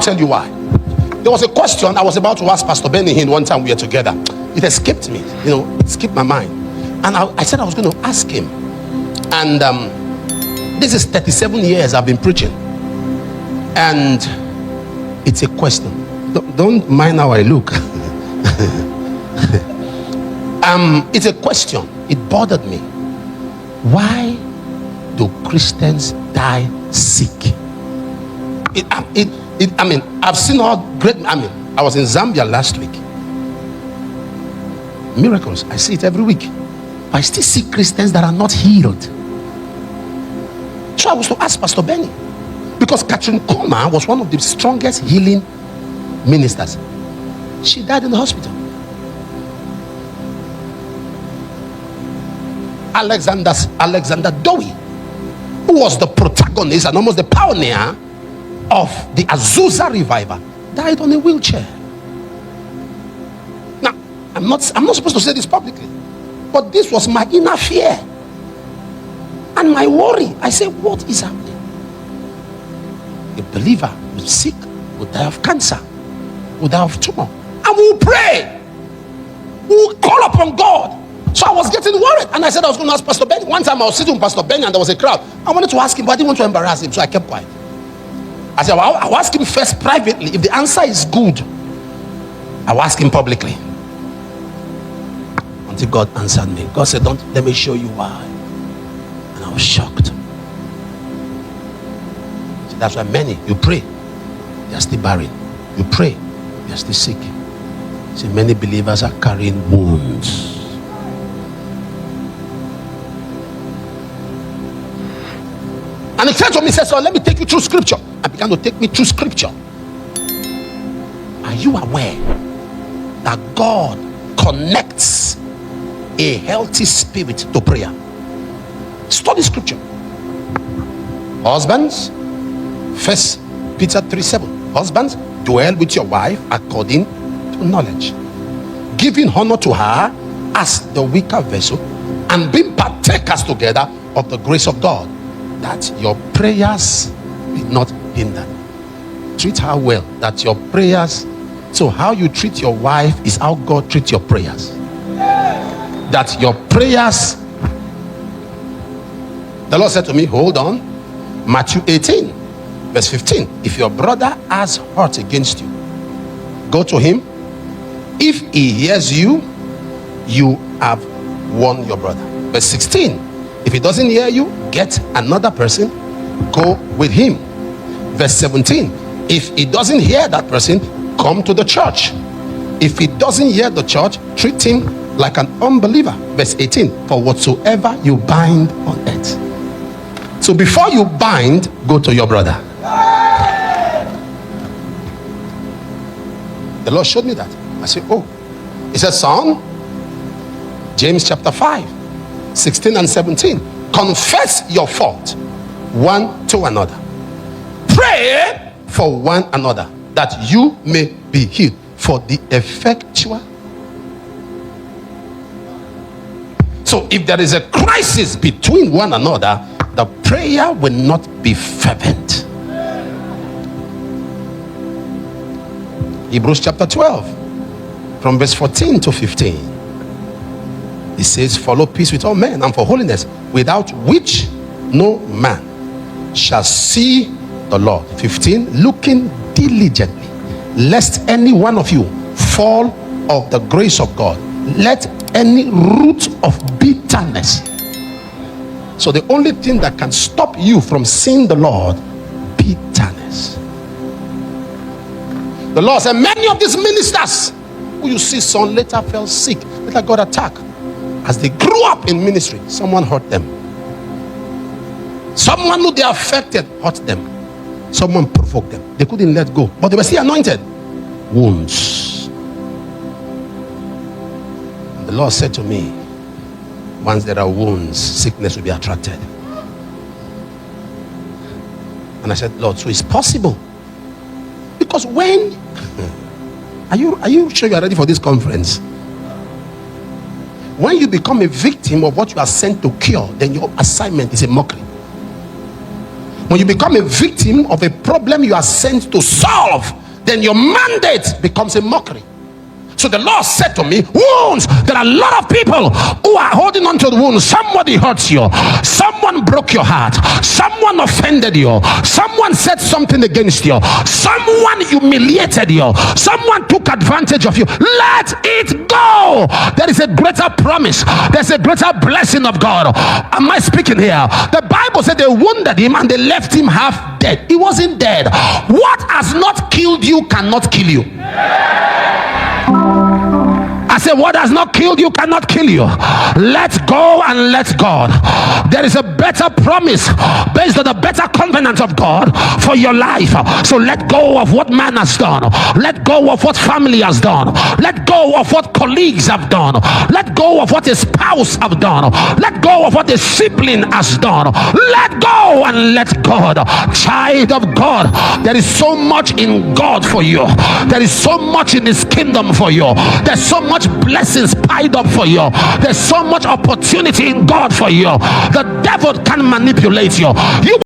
Tell you why. There was a question I was about to ask Pastor Benny Hinn one time we were together. It escaped me, it escaped my mind. And I said I was going to ask him. And this is 37 years I've been preaching. And it's a question. Don't mind how I look. It's a question. It bothered me. Why do Christians die sick? I've seen all great. I was in Zambia last week. Miracles. I see it every week. I still see Christians that are not healed. So I was to ask Pastor Benny, because Catherine Kuma was one of the strongest healing ministers. She died in the hospital. Alexander Dowie, who was the protagonist and almost the pioneer of the Azusa revival, died on a wheelchair. Now, I'm not supposed to say this publicly, but this was my inner fear and my worry. I said, what is happening? A believer who's sick will die of cancer, will die of tumor, and we'll pray, we'll call upon God. So I was getting worried, and I said I was going to ask Pastor Benny. One time I was sitting with Pastor Benny and there was a crowd. I wanted to ask him, but I didn't want to embarrass him, so I kept quiet. I said, well, I'll ask him first privately. If the answer is good, I'll ask him publicly. Until God answered me. God said, let me show you why. And I was shocked. So that's why many, you pray, they're still barren. You pray, they're still sick. See, many believers are carrying wounds. And he said to me, he said, so let me take you through scripture. And began to take me through scripture. Are you aware that God connects a healthy spirit to prayer? Study scripture. Husbands, 1 Peter 3:7. Husbands, dwell with your wife according to knowledge, giving honor to her as the weaker vessel, and being partakers together of the grace of God, that your prayers be not hindered. Treat her well, that your prayers. So how you treat your wife is how God treats your prayers. That your prayers. The Lord said to me, hold on. Matthew 18 verse 15. If your brother has hurt against you, go to him. If he hears you, you have won your brother. Verse 16. If he doesn't hear you, get another person, go with him. Verse 17. If he doesn't hear that person, come to the church. If he doesn't hear the church, treat him like an unbeliever. Verse 18. For whatsoever you bind on earth. So before you bind, go to your brother. The Lord showed me that. I said, oh. He said, son, James chapter 5, 16 and 17. Confess your fault one to another. Pray for one another, that you may be healed. For the effectual. So if there is a crisis between one another, the prayer will not be fervent. Hebrews chapter 12, from verse 14 to 15. It says, follow peace with all men and for holiness, without which no man shall see the Lord. 15. Looking diligently, lest any one of you fall of the grace of God. Let any root of bitterness. So the only thing that can stop you from seeing the Lord, bitterness. The Lord said, many of these ministers who you see son later fell sick, later got attacked. As they grew up in ministry, someone hurt them. Someone who they affected hurt them. Someone provoked them. They couldn't let go, but they were still anointed. Wounds. And the Lord said to me, once there are wounds, sickness will be attracted. And I said, Lord, so it's possible. Because when are you sure you are ready for this conference? When you become a victim of what you are sent to cure, then your assignment is a mockery. When you become a victim of a problem you are sent to solve, then your mandate becomes a mockery. So the Lord said to me, wounds. There are a lot of people who are holding on to the wounds. Somebody hurts you. Someone broke your heart. Someone offended you. Someone said something against you. Someone humiliated you. Someone took advantage of you. Let it go. There is a greater promise. There's a greater blessing of God. Am I speaking here? The Bible said they wounded him and they left him half dead. He wasn't dead. What has not killed you cannot kill you. I said, what has not killed you cannot kill you. Let go and let God. There is a better promise based on the better covenant of God for your life. So let go of what man has done. Let go of what family has done. Let go of what colleagues have done. Let go of what a spouse have done. Let go of what a sibling has done. Let go and let God. Child of God, there is so much in God for you. There is so much in his kingdom for you. There's so much blessings piled up for you. There's so much opportunity in God for you. The devil can manipulate you.